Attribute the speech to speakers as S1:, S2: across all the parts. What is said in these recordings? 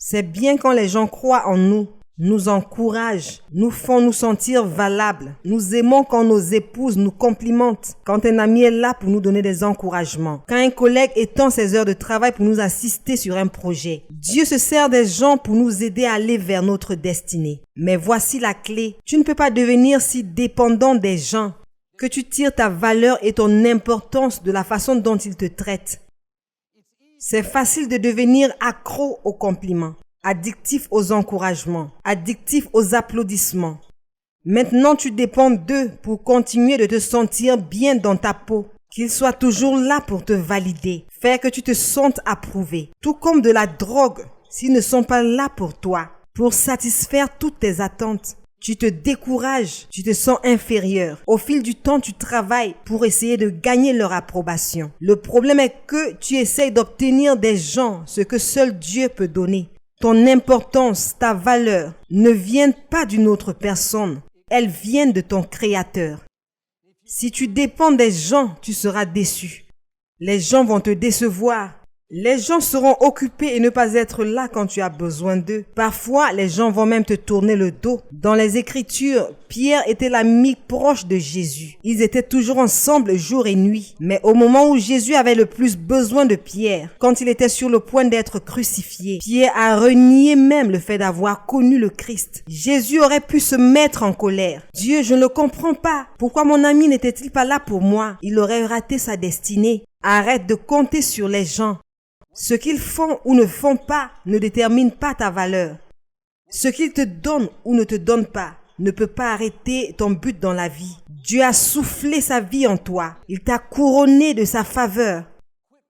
S1: C'est bien quand les gens croient en nous, nous encouragent, nous font nous sentir valables. Nous aimons quand nos épouses nous complimentent, quand un ami est là pour nous donner des encouragements, quand un collègue étend ses heures de travail pour nous assister sur un projet. Dieu se sert des gens pour nous aider à aller vers notre destinée. Mais voici la clé. Tu ne peux pas devenir si dépendant des gens que tu tires ta valeur et ton importance de la façon dont ils te traitent. C'est facile de devenir accro aux compliments, addictif aux encouragements, addictif aux applaudissements. Maintenant, tu dépends d'eux pour continuer de te sentir bien dans ta peau, qu'ils soient toujours là pour te valider, faire que tu te sentes approuvé. Tout comme de la drogue, s'ils ne sont pas là pour toi, pour satisfaire toutes tes attentes. Tu te décourages, tu te sens inférieur. Au fil du temps, tu travailles pour essayer de gagner leur approbation. Le problème est que tu essayes d'obtenir des gens ce que seul Dieu peut donner. Ton importance, ta valeur ne viennent pas d'une autre personne. Elles viennent de ton Créateur. Si tu dépends des gens, tu seras déçu. Les gens vont te décevoir. Les gens seront occupés et ne pas être là quand tu as besoin d'eux. Parfois, les gens vont même te tourner le dos. Dans les Écritures, Pierre était l'ami proche de Jésus. Ils étaient toujours ensemble jour et nuit. Mais au moment où Jésus avait le plus besoin de Pierre, quand il était sur le point d'être crucifié, Pierre a renié même le fait d'avoir connu le Christ. Jésus aurait pu se mettre en colère. Dieu, je ne le comprends pas. Pourquoi mon ami n'était-il pas là pour moi? Il aurait raté sa destinée. Arrête de compter sur les gens. Ce qu'ils font ou ne font pas ne détermine pas ta valeur. Ce qu'ils te donnent ou ne te donnent pas ne peut pas arrêter ton but dans la vie. Dieu a soufflé sa vie en toi. Il t'a couronné de sa faveur.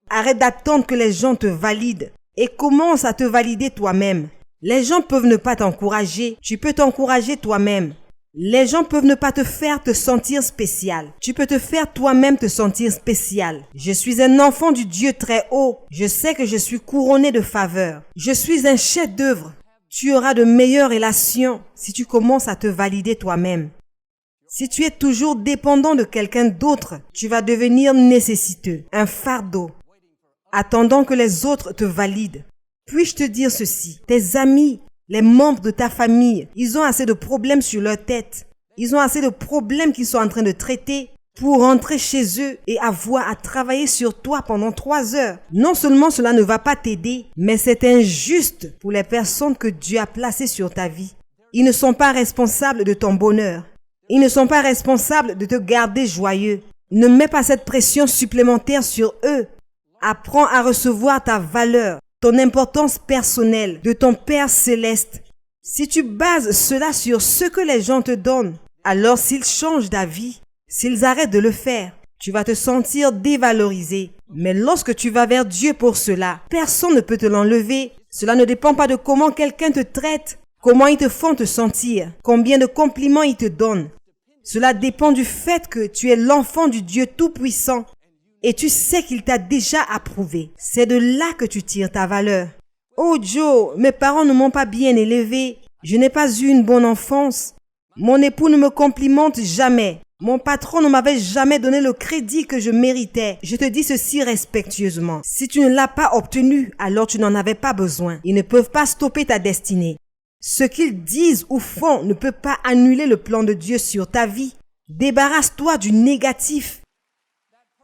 S1: Arrête d'attendre que les gens te valident et commence à te valider toi-même. Les gens peuvent ne pas t'encourager. Tu peux t'encourager toi-même. Les gens peuvent ne pas te faire te sentir spécial. Tu peux te faire toi-même te sentir spécial. Je suis un enfant du Dieu très haut. Je sais que je suis couronné de faveur. Je suis un chef-d'œuvre. Tu auras de meilleures relations si tu commences à te valider toi-même. Si tu es toujours dépendant de quelqu'un d'autre, tu vas devenir nécessiteux, un fardeau, attendant que les autres te valident. Puis-je te dire ceci, tes amis, les membres de ta famille, ils ont assez de problèmes sur leur tête. Ils ont assez de problèmes qu'ils sont en train de traiter pour rentrer chez eux et avoir à travailler sur toi pendant 3 heures. Non seulement cela ne va pas t'aider, mais c'est injuste pour les personnes que Dieu a placées sur ta vie. Ils ne sont pas responsables de ton bonheur. Ils ne sont pas responsables de te garder joyeux. Ne mets pas cette pression supplémentaire sur eux. Apprends à recevoir ta valeur, ton importance personnelle de ton Père céleste. Si tu bases cela sur ce que les gens te donnent, alors s'ils changent d'avis, s'ils arrêtent de le faire, tu vas te sentir dévalorisé. Mais lorsque tu vas vers Dieu pour cela, personne ne peut te l'enlever. Cela ne dépend pas de comment quelqu'un te traite, comment ils te font te sentir, combien de compliments ils te donnent. Cela dépend du fait que tu es l'enfant du Dieu Tout-Puissant. Et tu sais qu'il t'a déjà approuvé. C'est de là que tu tires ta valeur. Oh Joe, mes parents ne m'ont pas bien élevé. Je n'ai pas eu une bonne enfance. Mon époux ne me complimente jamais. Mon patron ne m'avait jamais donné le crédit que je méritais. Je te dis ceci respectueusement. Si tu ne l'as pas obtenu, alors tu n'en avais pas besoin. Ils ne peuvent pas stopper ta destinée. Ce qu'ils disent ou font ne peut pas annuler le plan de Dieu sur ta vie. Débarrasse-toi du négatif.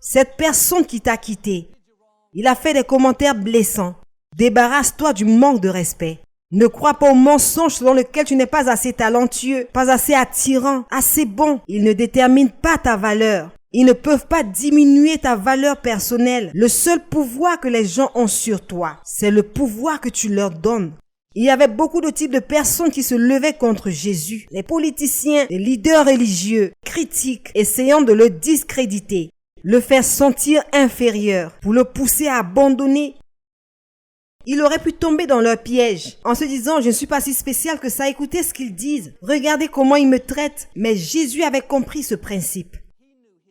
S1: Cette personne qui t'a quitté, il a fait des commentaires blessants. Débarrasse-toi du manque de respect. Ne crois pas au mensonge selon lequel tu n'es pas assez talentueux, pas assez attirant, assez bon. Ils ne déterminent pas ta valeur. Ils ne peuvent pas diminuer ta valeur personnelle. Le seul pouvoir que les gens ont sur toi, c'est le pouvoir que tu leur donnes. Il y avait beaucoup de types de personnes qui se levaient contre Jésus. Les politiciens, les leaders religieux, critiques, essayant de le discréditer, le faire sentir inférieur, pour le pousser à abandonner. Il aurait pu tomber dans leur piège, en se disant « Je ne suis pas si spécial que ça, écoutez ce qu'ils disent, regardez comment ils me traitent. » Mais Jésus avait compris ce principe.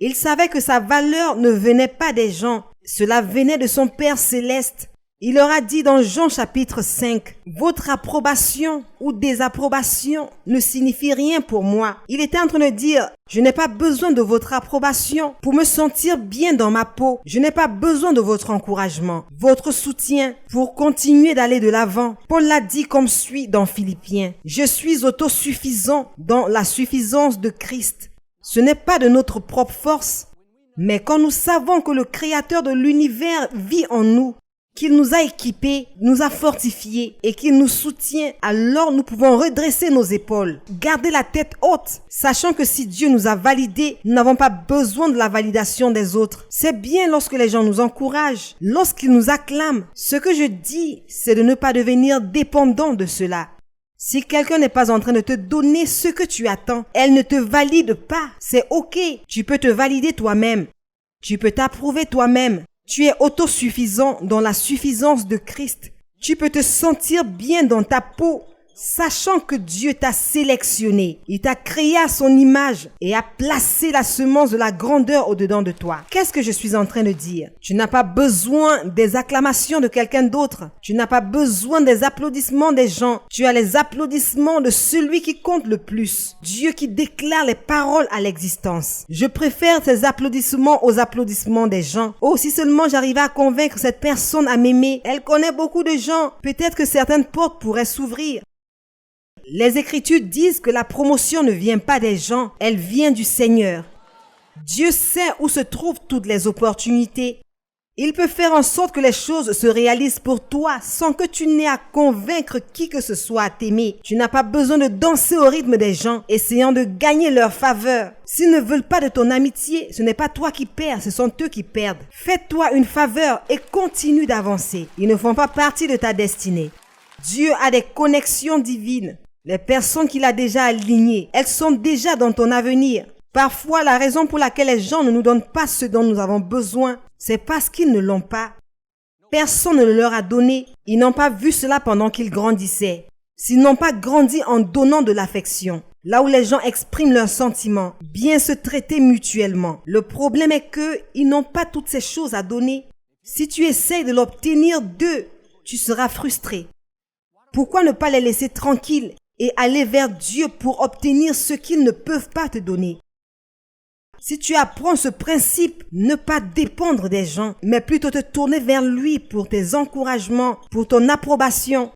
S1: Il savait que sa valeur ne venait pas des gens, cela venait de son Père céleste. Il leur a dit dans Jean chapitre 5, « Votre approbation ou désapprobation ne signifie rien pour moi. » Il était en train de dire, « Je n'ai pas besoin de votre approbation pour me sentir bien dans ma peau. Je n'ai pas besoin de votre encouragement, votre soutien pour continuer d'aller de l'avant. » Paul l'a dit comme suit dans Philippiens, « Je suis autosuffisant dans la suffisance de Christ. » Ce n'est pas de notre propre force, mais quand nous savons que le Créateur de l'univers vit en nous, qu'il nous a équipés, nous a fortifiés et qu'il nous soutient, alors nous pouvons redresser nos épaules, garder la tête haute, sachant que si Dieu nous a validés, nous n'avons pas besoin de la validation des autres. C'est bien lorsque les gens nous encouragent, lorsqu'ils nous acclament. Ce que je dis, c'est de ne pas devenir dépendant de cela. Si quelqu'un n'est pas en train de te donner ce que tu attends, elle ne te valide pas. C'est OK. Tu peux te valider toi-même. Tu peux t'approuver toi-même. Tu es autosuffisant dans la suffisance de Christ. Tu peux te sentir bien dans ta peau, sachant que Dieu t'a sélectionné. Il t'a créé à son image et a placé la semence de la grandeur au-dedans de toi. Qu'est-ce que je suis en train de dire? Tu n'as pas besoin des acclamations de quelqu'un d'autre. Tu n'as pas besoin des applaudissements des gens. Tu as les applaudissements de celui qui compte le plus. Dieu qui déclare les paroles à l'existence. Je préfère ces applaudissements aux applaudissements des gens. Oh, si seulement j'arrivais à convaincre cette personne à m'aimer. Elle connaît beaucoup de gens. Peut-être que certaines portes pourraient s'ouvrir. Les Écritures disent que la promotion ne vient pas des gens, elle vient du Seigneur. Dieu sait où se trouvent toutes les opportunités. Il peut faire en sorte que les choses se réalisent pour toi sans que tu n'aies à convaincre qui que ce soit à t'aimer. Tu n'as pas besoin de danser au rythme des gens, essayant de gagner leur faveur. S'ils ne veulent pas de ton amitié, ce n'est pas toi qui perds, ce sont eux qui perdent. Fais-toi une faveur et continue d'avancer. Ils ne font pas partie de ta destinée. Dieu a des connexions divines. Les personnes qu'il a déjà alignées, elles sont déjà dans ton avenir. Parfois, la raison pour laquelle les gens ne nous donnent pas ce dont nous avons besoin, c'est parce qu'ils ne l'ont pas. Personne ne le leur a donné. Ils n'ont pas vu cela pendant qu'ils grandissaient. S'ils n'ont pas grandi en donnant de l'affection, là où les gens expriment leurs sentiments, bien se traiter mutuellement. Le problème est qu'ils n'ont pas toutes ces choses à donner. Si tu essayes de l'obtenir d'eux, tu seras frustré. Pourquoi ne pas les laisser tranquilles et aller vers Dieu pour obtenir ce qu'ils ne peuvent pas te donner? Si tu apprends ce principe, ne pas dépendre des gens, mais plutôt te tourner vers lui pour tes encouragements, pour ton approbation,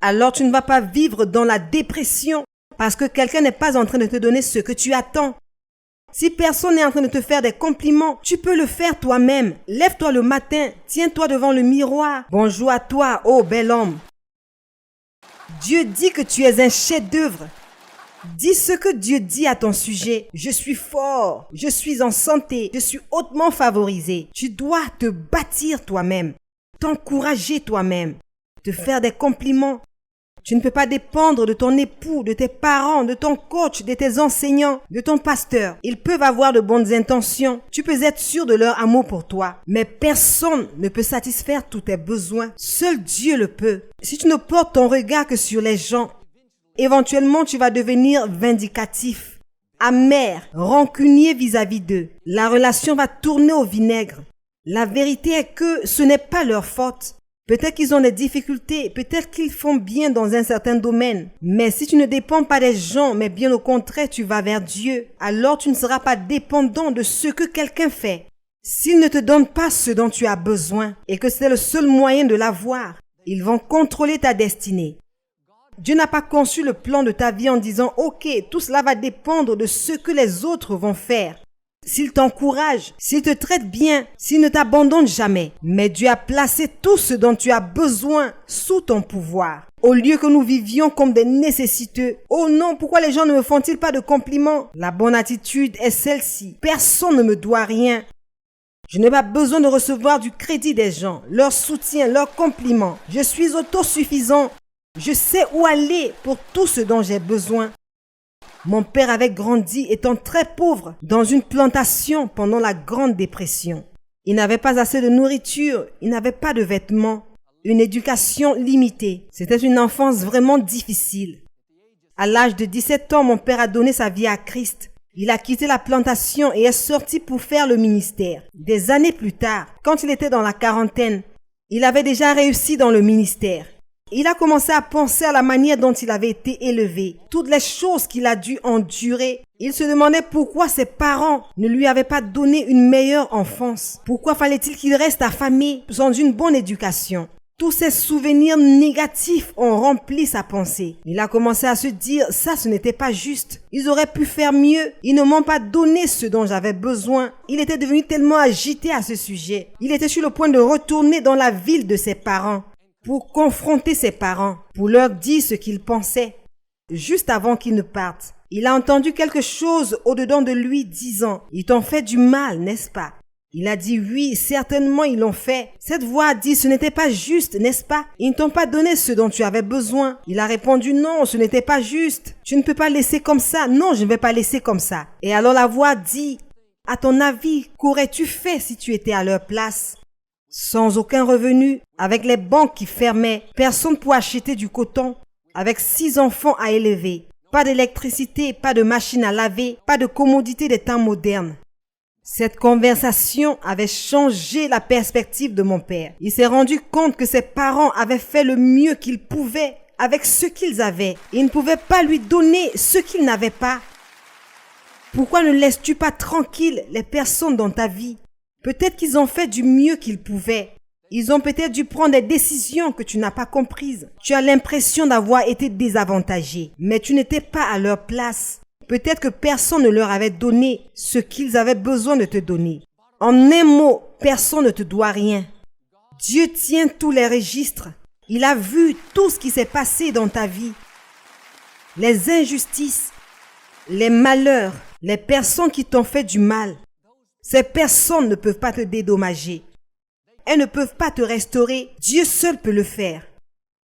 S1: alors tu ne vas pas vivre dans la dépression parce que quelqu'un n'est pas en train de te donner ce que tu attends. Si personne n'est en train de te faire des compliments, tu peux le faire toi-même. Lève-toi le matin, tiens-toi devant le miroir. Bonjour à toi, ô bel homme. Dieu dit que tu es un chef-d'œuvre. Dis ce que Dieu dit à ton sujet. Je suis fort, je suis en santé, je suis hautement favorisé. Tu dois te bâtir toi-même, t'encourager toi-même, te faire des compliments. Tu ne peux pas dépendre de ton époux, de tes parents, de ton coach, de tes enseignants, de ton pasteur. Ils peuvent avoir de bonnes intentions. Tu peux être sûr de leur amour pour toi. Mais personne ne peut satisfaire tous tes besoins. Seul Dieu le peut. Si tu ne portes ton regard que sur les gens, éventuellement tu vas devenir vindicatif, amer, rancunier vis-à-vis d'eux. La relation va tourner au vinaigre. La vérité est que ce n'est pas leur faute. Peut-être qu'ils ont des difficultés, peut-être qu'ils font bien dans un certain domaine. Mais si tu ne dépends pas des gens, mais bien au contraire, tu vas vers Dieu, alors tu ne seras pas dépendant de ce que quelqu'un fait. S'ils ne te donnent pas ce dont tu as besoin et que c'est le seul moyen de l'avoir, ils vont contrôler ta destinée. Dieu n'a pas conçu le plan de ta vie en disant « Ok, tout cela va dépendre de ce que les autres vont faire. » S'il t'encourage, s'il te traite bien, s'il ne t'abandonne jamais. Mais Dieu a placé tout ce dont tu as besoin sous ton pouvoir. Au lieu que nous vivions comme des nécessiteux. Oh non, pourquoi les gens ne me font-ils pas de compliments? La bonne attitude est celle-ci. Personne ne me doit rien. Je n'ai pas besoin de recevoir du crédit des gens, leur soutien, leurs compliments. Je suis autosuffisant. Je sais où aller pour tout ce dont j'ai besoin. Mon père avait grandi étant très pauvre dans une plantation pendant la Grande Dépression. Il n'avait pas assez de nourriture, il n'avait pas de vêtements, une éducation limitée. C'était une enfance vraiment difficile. À l'âge de 17 ans, mon père a donné sa vie à Christ. Il a quitté la plantation et est sorti pour faire le ministère. Des années plus tard, quand il était dans la quarantaine, Il avait déjà réussi dans le ministère. Il a commencé à penser à la manière dont il avait été élevé, toutes les choses qu'il a dû endurer. Il se demandait pourquoi ses parents ne lui avaient pas donné une meilleure enfance. Pourquoi fallait-il qu'il reste affamé sans une bonne éducation? Tous ces souvenirs négatifs ont rempli sa pensée. Il a commencé à se dire, ça ce n'était pas juste. Ils auraient pu faire mieux. Ils ne m'ont pas donné ce dont j'avais besoin. Il était devenu tellement agité à ce sujet. Il était sur le point de retourner dans la ville de ses parents pour confronter ses parents, pour leur dire ce qu'il pensait. Juste avant qu'ils ne partent, il a entendu quelque chose au-dedans de lui disant, « Ils t'ont fait du mal, n'est-ce pas ?» Il a dit oui, certainement ils l'ont fait. Cette voix a dit ce n'était pas juste, n'est-ce pas? Ils ne t'ont pas donné ce dont tu avais besoin. Il a répondu non, ce n'était pas juste. Tu ne peux pas laisser comme ça. Non, je ne vais pas laisser comme ça. Et alors la voix dit, à ton avis, qu'aurais-tu fait si tu étais à leur place? Sans aucun revenu, avec les banques qui fermaient, personne pour acheter du coton, avec 6 enfants à élever, pas d'électricité, pas de machine à laver, pas de commodité des temps modernes. Cette conversation avait changé la perspective de mon père. Il s'est rendu compte que ses parents avaient fait le mieux qu'ils pouvaient avec ce qu'ils avaient. Ils ne pouvaient pas lui donner ce qu'ils n'avaient pas. Pourquoi ne laisses-tu pas tranquilles les personnes dans ta vie? Peut-être qu'ils ont fait du mieux qu'ils pouvaient. Ils ont peut-être dû prendre des décisions que tu n'as pas comprises. Tu as l'impression d'avoir été désavantagé, mais tu n'étais pas à leur place. Peut-être que personne ne leur avait donné ce qu'ils avaient besoin de te donner. En un mot, personne ne te doit rien. Dieu tient tous les registres. Il a vu tout ce qui s'est passé dans ta vie. Les injustices, les malheurs, les personnes qui t'ont fait du mal. Ces personnes ne peuvent pas te dédommager. Elles ne peuvent pas te restaurer. Dieu seul peut le faire.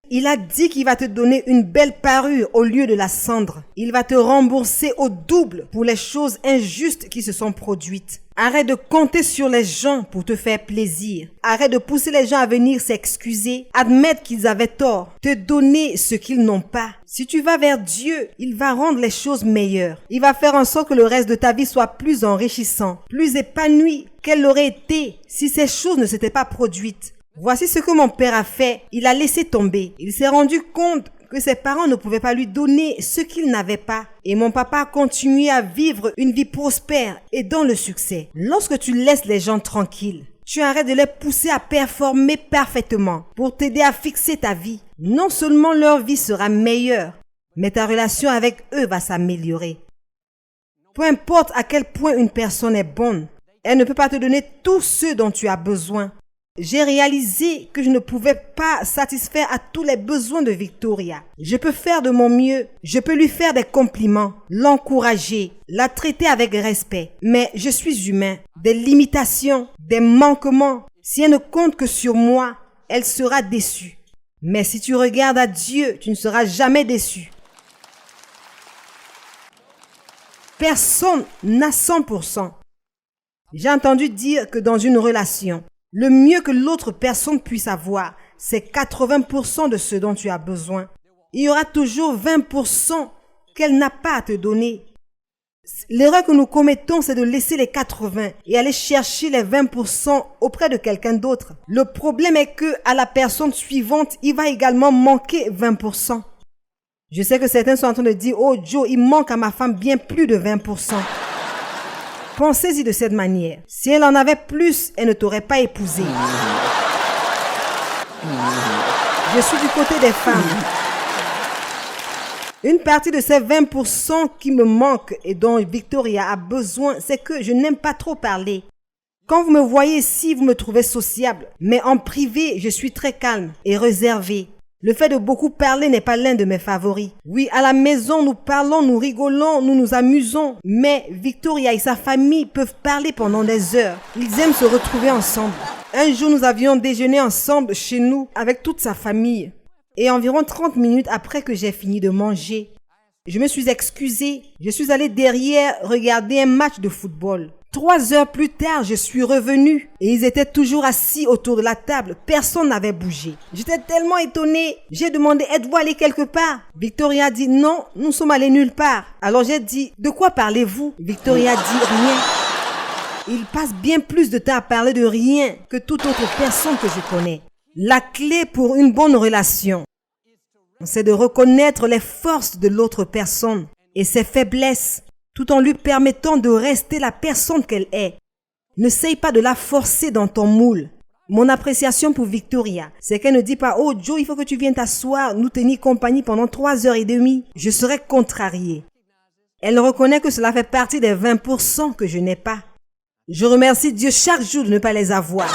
S1: Il a dit qu'il va te donner une belle parure au lieu de la cendre. Il va te rembourser au double pour les choses injustes qui se sont produites. Arrête de compter sur les gens pour te faire plaisir. Arrête de pousser les gens à venir s'excuser, admettre qu'ils avaient tort, te donner ce qu'ils n'ont pas. Si tu vas vers Dieu, il va rendre les choses meilleures. Il va faire en sorte que le reste de ta vie soit plus enrichissant, plus épanoui qu'elle aurait été si ces choses ne s'étaient pas produites. Voici ce que mon père a fait. Il a laissé tomber. Il s'est rendu compte que ses parents ne pouvaient pas lui donner ce qu'il n'avait pas. Et mon papa a continué à vivre une vie prospère et dans le succès. Lorsque tu laisses les gens tranquilles, tu arrêtes de les pousser à performer parfaitement pour t'aider à fixer ta vie. Non seulement leur vie sera meilleure, mais ta relation avec eux va s'améliorer. Peu importe à quel point une personne est bonne, elle ne peut pas te donner tout ce dont tu as besoin. J'ai réalisé que je ne pouvais pas satisfaire à tous les besoins de Victoria. Je peux faire de mon mieux, je peux lui faire des compliments, l'encourager, la traiter avec respect. Mais je suis humain, des limitations, des manquements. Si elle ne compte que sur moi, elle sera déçue. Mais si tu regardes à Dieu, tu ne seras jamais déçu. Personne n'a 100%. J'ai entendu dire que dans une relation, le mieux que l'autre personne puisse avoir, c'est 80% de ce dont tu as besoin. Il y aura toujours 20% qu'elle n'a pas à te donner. L'erreur que nous commettons, c'est de laisser les 80 et aller chercher les 20% auprès de quelqu'un d'autre. Le problème est que à la personne suivante, il va également manquer 20%. Je sais que certains sont en train de dire « Oh Joe, il manque à ma femme bien plus de 20%. » Pensez-y de cette manière. Si elle en avait plus, elle ne t'aurait pas épousé. Je suis du côté des femmes. Une partie de ces 20% qui me manquent et dont Victoria a besoin, c'est que je n'aime pas trop parler. Quand vous me voyez ici, vous me trouvez sociable. Mais en privé, je suis très calme et réservée. Le fait de beaucoup parler n'est pas l'un de mes favoris. Oui, à la maison, nous parlons, nous rigolons, nous nous amusons. Mais Victoria et sa famille peuvent parler pendant des heures. Ils aiment se retrouver ensemble. Un jour, nous avions déjeuné ensemble chez nous avec toute sa famille. Et environ 30 minutes après que j'ai fini de manger, je me suis excusée. Je suis allée derrière regarder un match de football. 3 heures plus tard, je suis revenue et ils étaient toujours assis autour de la table. Personne n'avait bougé. J'étais tellement étonnée. J'ai demandé, êtes-vous allé quelque part? Victoria a dit, non, nous sommes allés nulle part. Alors j'ai dit, de quoi parlez-vous? Victoria a dit, rien. Il passe bien plus de temps à parler de rien que toute autre personne que je connais. La clé pour une bonne relation, c'est de reconnaître les forces de l'autre personne et ses faiblesses, tout en lui permettant de rester la personne qu'elle est. N'essaye pas de la forcer dans ton moule. Mon appréciation pour Victoria, c'est qu'elle ne dit pas « Oh Joe, il faut que tu viennes t'asseoir, nous tenir compagnie pendant 3h30. » Je serais contrariée. Elle reconnaît que cela fait partie des 20% que je n'ai pas. Je remercie Dieu chaque jour de ne pas les avoir.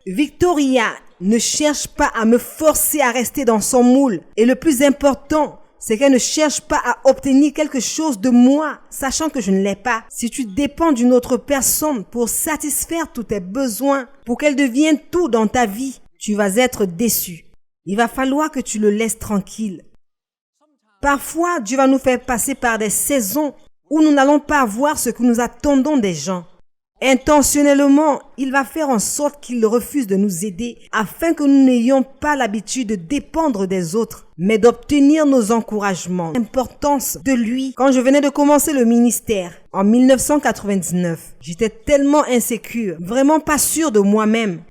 S1: Victoria ne cherche pas à me forcer à rester dans son moule. Et le plus important, c'est qu'elle ne cherche pas à obtenir quelque chose de moi, sachant que je ne l'ai pas. Si tu dépends d'une autre personne pour satisfaire tous tes besoins, pour qu'elle devienne tout dans ta vie, tu vas être déçu. Il va falloir que tu le laisses tranquille. Parfois, Dieu va nous faire passer par des saisons où nous n'allons pas avoir ce que nous attendons des gens. Intentionnellement, il va faire en sorte qu'il refuse de nous aider afin que nous n'ayons pas l'habitude de dépendre des autres, mais d'obtenir nos encouragements. L'importance de lui. Quand je venais de commencer le ministère en 1999, j'étais tellement insécure, vraiment pas sûre de moi-même.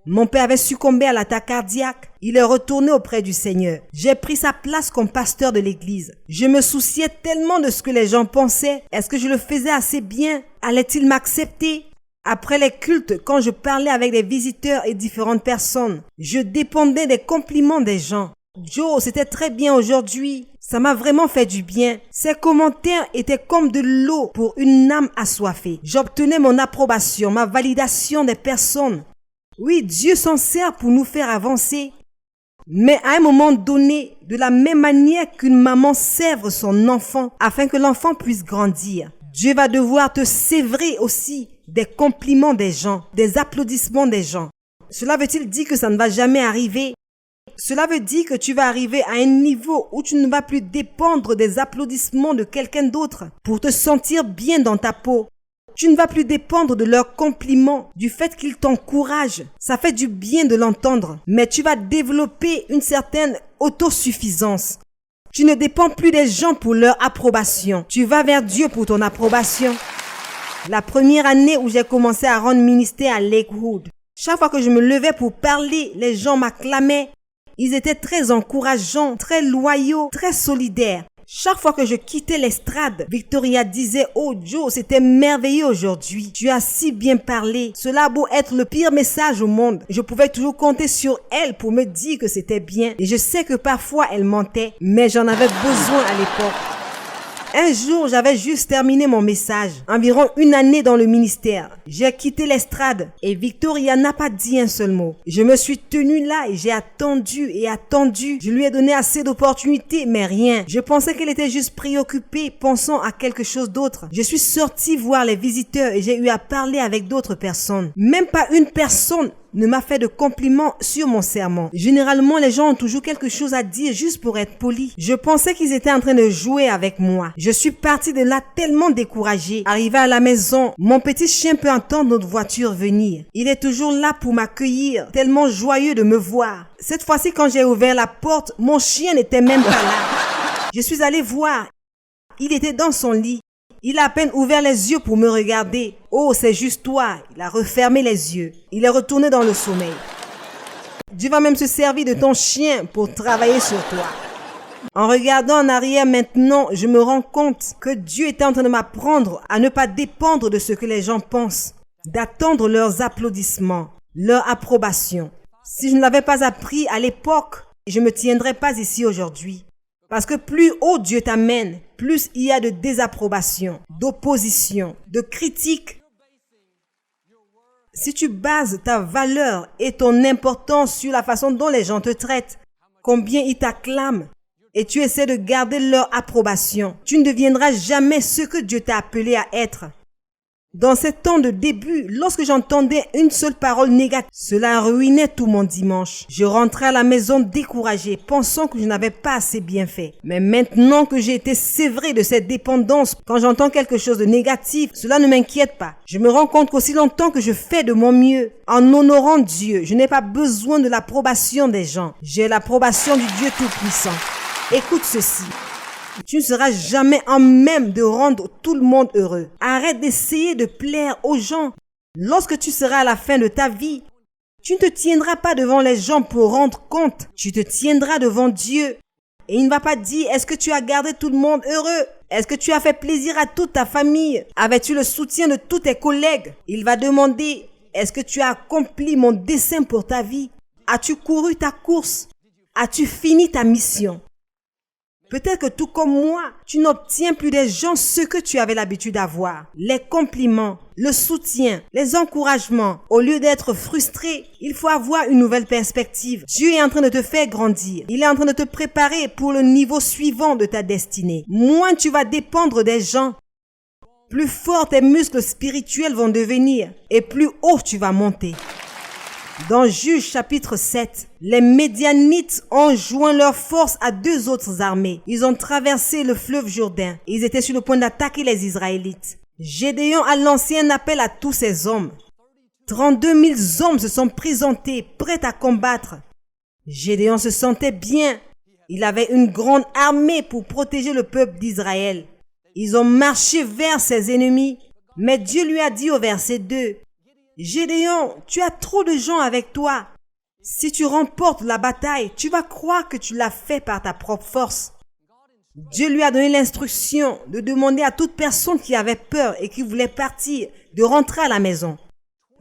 S1: Mon père avait succombé à l'attaque cardiaque. Il est retourné auprès du Seigneur. J'ai pris sa place comme pasteur de l'église. Je me souciais tellement de ce que les gens pensaient. Est-ce que je le faisais assez bien? Allait-il m'accepter? Après les cultes, quand je parlais avec des visiteurs et différentes personnes, je dépendais des compliments des gens. Joe, c'était très bien aujourd'hui. Ça m'a vraiment fait du bien. Ces commentaires étaient comme de l'eau pour une âme assoiffée. J'obtenais mon approbation, ma validation des personnes. Oui, Dieu s'en sert pour nous faire avancer. Mais à un moment donné, de la même manière qu'une maman sèvre son enfant afin que l'enfant puisse grandir, Dieu va devoir te sévrer aussi des compliments des gens, des applaudissements des gens. Cela veut-il dire que ça ne va jamais arriver? Cela veut dire que tu vas arriver à un niveau où tu ne vas plus dépendre des applaudissements de quelqu'un d'autre pour te sentir bien dans ta peau. Tu ne vas plus dépendre de leurs compliments, du fait qu'ils t'encouragent. Ça fait du bien de l'entendre, mais tu vas développer une certaine autosuffisance. Tu ne dépends plus des gens pour leur approbation. Tu vas vers Dieu pour ton approbation. La première année où j'ai commencé à rendre ministère à Lakewood, chaque fois que je me levais pour parler, les gens m'acclamaient. Ils étaient très encourageants, très loyaux, très solidaires. Chaque fois que je quittais l'estrade, Victoria disait « Oh Joe, c'était merveilleux aujourd'hui. Tu as si bien parlé. Cela a beau être le pire message au monde. Je pouvais toujours compter sur elle pour me dire que c'était bien. Et je sais que parfois elle mentait, mais j'en avais besoin à l'époque. » Un jour, j'avais juste terminé mon message. Environ une année dans le ministère. J'ai quitté l'estrade et Victoria n'a pas dit un seul mot. Je me suis tenue là et j'ai attendu et attendu. Je lui ai donné assez d'opportunités, mais rien. Je pensais qu'elle était juste préoccupée, pensant à quelque chose d'autre. Je suis sortie voir les visiteurs et j'ai eu à parler avec d'autres personnes. Même pas une personne ne m'a fait de compliments sur mon sermon. Généralement, les gens ont toujours quelque chose à dire juste pour être polis. Je pensais qu'ils étaient en train de jouer avec moi. Je suis partie de là tellement découragée. Arrivé à la maison, mon petit chien peut entendre notre voiture venir. Il est toujours là pour m'accueillir, tellement joyeux de me voir. Cette fois-ci, quand j'ai ouvert la porte, mon chien n'était même pas là. Je suis allée voir. Il était dans son lit. Il a à peine ouvert les yeux pour me regarder. Oh, c'est juste toi. Il a refermé les yeux. Il est retourné dans le sommeil. Dieu va même se servir de ton chien pour travailler sur toi. En regardant en arrière maintenant, je me rends compte que Dieu était en train de m'apprendre à ne pas dépendre de ce que les gens pensent, d'attendre leurs applaudissements, leur approbation. Si je ne l'avais pas appris à l'époque, je ne me tiendrais pas ici aujourd'hui. Parce que plus haut Dieu t'amène, plus il y a de désapprobation, d'opposition, de critique. Si tu bases ta valeur et ton importance sur la façon dont les gens te traitent, combien ils t'acclament, et tu essaies de garder leur approbation, tu ne deviendras jamais ce que Dieu t'a appelé à être. Dans ces temps de début, lorsque j'entendais une seule parole négative, cela ruinait tout mon dimanche. Je rentrais à la maison découragée, pensant que je n'avais pas assez bien fait. Mais maintenant que j'ai été sévrée de cette dépendance, quand j'entends quelque chose de négatif, cela ne m'inquiète pas. Je me rends compte qu'aussi longtemps que je fais de mon mieux, en honorant Dieu, je n'ai pas besoin de l'approbation des gens. J'ai l'approbation du Dieu Tout-Puissant. Écoute ceci. Tu ne seras jamais en même de rendre tout le monde heureux. Arrête d'essayer de plaire aux gens. Lorsque tu seras à la fin de ta vie, Tu ne te tiendras pas devant les gens pour rendre compte. Tu te tiendras devant Dieu. Et il ne va pas dire, est-ce que tu as gardé tout le monde heureux? Est-ce que tu as fait plaisir à toute ta famille? Avais-tu le soutien de tous tes collègues? Il va demander, est-ce que tu as accompli mon dessein pour ta vie? As-tu couru ta course? As-tu fini ta mission? Peut-être que tout comme moi, tu n'obtiens plus des gens ce que tu avais l'habitude d'avoir. Les compliments, le soutien, les encouragements. Au lieu d'être frustré, il faut avoir une nouvelle perspective. Dieu est en train de te faire grandir. Il est en train de te préparer pour le niveau suivant de ta destinée. Moins tu vas dépendre des gens, plus forts tes muscles spirituels vont devenir et plus haut tu vas monter. Dans Juges chapitre 7, les Médianites ont joint leurs forces à deux autres armées. Ils ont traversé le fleuve Jourdain. Ils étaient sur le point d'attaquer les Israélites. Gédéon a lancé un appel à tous ses hommes. 32 000 hommes se sont présentés, prêts à combattre. Gédéon se sentait bien. Il avait une grande armée pour protéger le peuple d'Israël. Ils ont marché vers ses ennemis. Mais Dieu lui a dit au verset 2, Gédéon, tu as trop de gens avec toi. Si tu remportes la bataille, tu vas croire que tu l'as fait par ta propre force. Dieu lui a donné l'instruction de demander à toute personne qui avait peur et qui voulait partir de rentrer à la maison.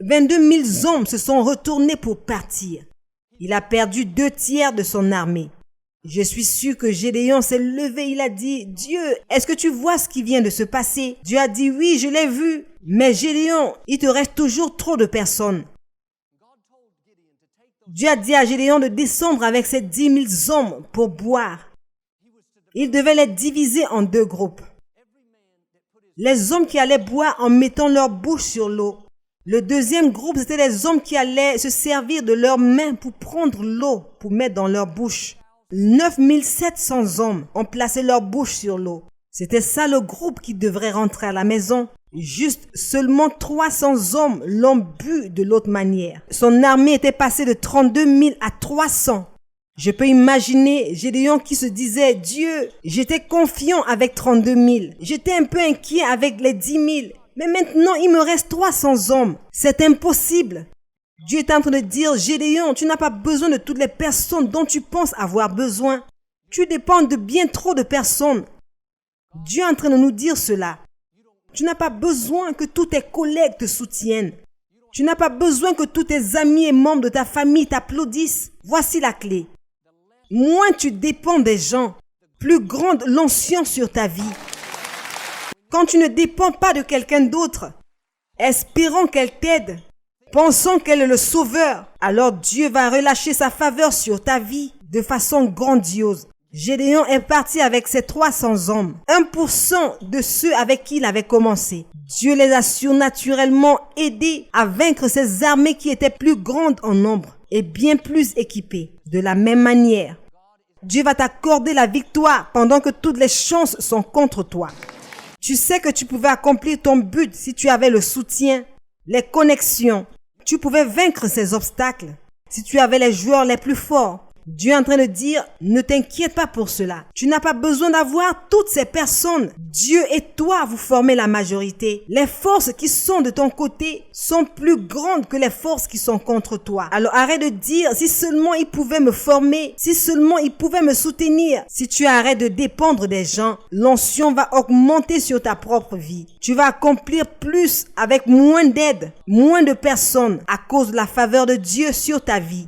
S1: 22 000 hommes se sont retournés pour partir. Il a perdu 2/3 de son armée. Je suis sûr que Gédéon s'est levé, il a dit, Dieu, est-ce que tu vois ce qui vient de se passer? Dieu a dit, oui, je l'ai vu. Mais Gédéon, il te reste toujours trop de personnes. Dieu a dit à Gédéon de descendre avec ses 10 000 hommes pour boire. Il devait les diviser en 2 groupes. Les hommes qui allaient boire en mettant leur bouche sur l'eau. Le deuxième groupe, c'était les hommes qui allaient se servir de leurs mains pour prendre l'eau, pour mettre dans leur bouche. 9 700 hommes ont placé leur bouche sur l'eau. C'était ça le groupe qui devrait rentrer à la maison. Juste seulement 300 hommes l'ont bu de l'autre manière. Son armée était passée de 32 000 à 300. Je peux imaginer Gédéon qui se disait, Dieu, j'étais confiant avec 32 000. J'étais un peu inquiet avec les 10 000. Mais maintenant, il me reste 300 hommes. C'est impossible. Dieu est en train de dire, Gédéon, tu n'as pas besoin de toutes les personnes dont tu penses avoir besoin. Tu dépends de bien trop de personnes. Dieu est en train de nous dire cela. Tu n'as pas besoin que tous tes collègues te soutiennent. Tu n'as pas besoin que tous tes amis et membres de ta famille t'applaudissent. Voici la clé. Moins tu dépends des gens, plus grande l'onction sur ta vie. Quand tu ne dépends pas de quelqu'un d'autre, espérant qu'elle t'aide, pensant qu'elle est le sauveur, alors Dieu va relâcher sa faveur sur ta vie de façon grandiose. Gédéon est parti avec ses 300 hommes, 1% de ceux avec qui il avait commencé. Dieu les a surnaturellement aidés à vaincre ces armées qui étaient plus grandes en nombre et bien plus équipées. De la même manière, Dieu va t'accorder la victoire pendant que toutes les chances sont contre toi. Tu sais que tu pouvais accomplir ton but si tu avais le soutien, les connexions. Tu pouvais vaincre ces obstacles si tu avais les joueurs les plus forts. Dieu est en train de dire, ne t'inquiète pas pour cela. Tu n'as pas besoin d'avoir toutes ces personnes. Dieu et toi, vous formez la majorité. Les forces qui sont de ton côté sont plus grandes que les forces qui sont contre toi. Alors arrête de dire, si seulement ils pouvaient me former, si seulement ils pouvaient me soutenir. Si tu arrêtes de dépendre des gens, l'onction va augmenter sur ta propre vie. Tu vas accomplir plus avec moins d'aide, moins de personnes à cause de la faveur de Dieu sur ta vie.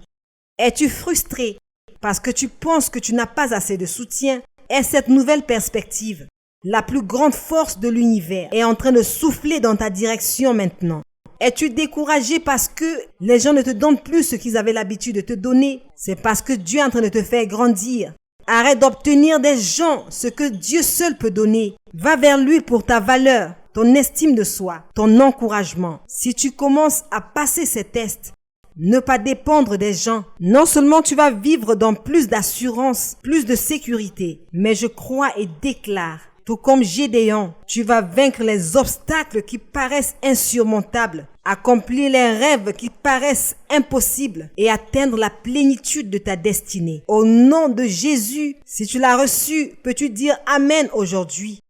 S1: Es-tu frustré parce que tu penses que tu n'as pas assez de soutien? Est cette nouvelle perspective, la plus grande force de l'univers, est en train de souffler dans ta direction maintenant. Es-tu découragé parce que les gens ne te donnent plus ce qu'ils avaient l'habitude de te donner? C'est parce que Dieu est en train de te faire grandir. Arrête d'obtenir des gens ce que Dieu seul peut donner. Va vers lui pour ta valeur, ton estime de soi, ton encouragement. Si tu commences à passer ces tests, ne pas dépendre des gens. Non seulement tu vas vivre dans plus d'assurance, plus de sécurité, mais je crois et déclare, tout comme Gédéon, tu vas vaincre les obstacles qui paraissent insurmontables, accomplir les rêves qui paraissent impossibles et atteindre la plénitude de ta destinée. Au nom de Jésus, si tu l'as reçu, peux-tu dire Amen aujourd'hui?